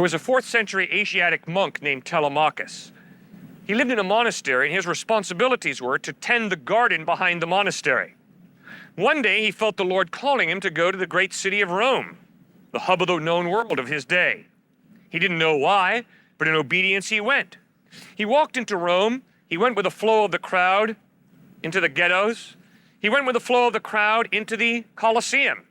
There was a 4th century Asiatic monk named Telemachus. He lived in a monastery, and his responsibilities were to tend the garden behind the monastery. One day he felt the Lord calling him to go to the great city of Rome, the hub of the known world of his day. He didn't know why, but in obedience he went. He walked into Rome. He went with the flow of the crowd into the ghettos. He went with the flow of the crowd into the Colosseum.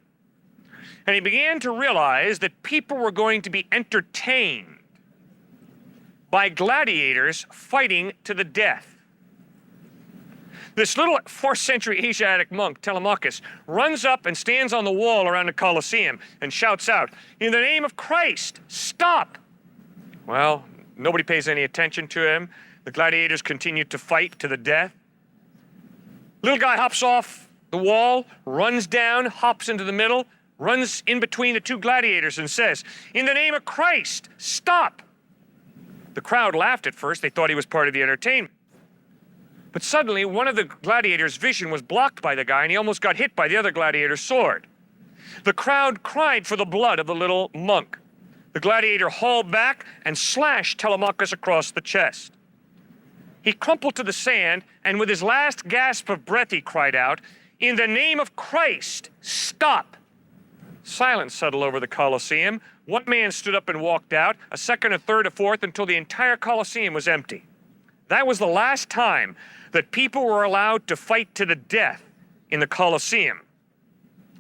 And he began to realize that people were going to be entertained by gladiators fighting to the death. This little 4th century Asiatic monk, Telemachus, runs up and stands on the wall around the Colosseum and shouts out, "In the name of Christ, stop!" Well, nobody pays any attention to him. The gladiators continue to fight to the death. Little guy hops off the wall, runs down, hops into the middle, runs in between the 2 gladiators and says, "In the name of Christ, stop!" The crowd laughed at first. They thought he was part of the entertainment. But suddenly, one of the gladiators' vision was blocked by the guy, and he almost got hit by the other gladiator's sword. The crowd cried for the blood of the little monk. The gladiator hauled back and slashed Telemachus across the chest. He crumpled to the sand, and with his last gasp of breath, he cried out, "In the name of Christ, stop!" Silence settled over the Colosseum. One man stood up and walked out, a second, a third, a fourth, until the entire Colosseum was empty. That was the last time that people were allowed to fight to the death in the Colosseum.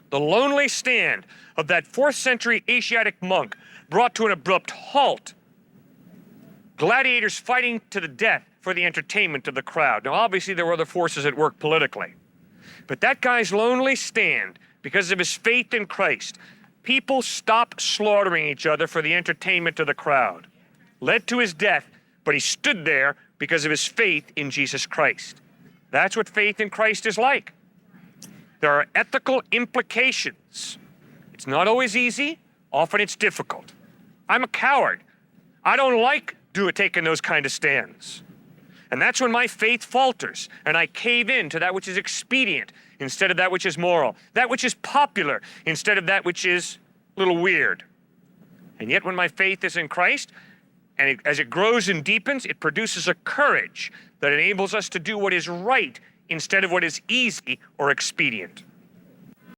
The lonely stand of that 4th century Asiatic monk brought to an abrupt halt gladiators fighting to the death for the entertainment of the crowd. Now, obviously, there were other forces at work politically. But that guy's lonely stand, because of his faith in Christ, people stopped slaughtering each other for the entertainment of the crowd, led to his death, but he stood there because of his faith in Jesus Christ. That's what faith in Christ is like. There are ethical implications. It's not always easy. Often it's difficult. I'm a coward. I don't like taking those kind of stands. And that's when my faith falters, and I cave in to that which is expedient instead of that which is moral, that which is popular instead of that which is a little weird. And yet when my faith is in Christ, and as it grows and deepens, it produces a courage that enables us to do what is right instead of what is easy or expedient.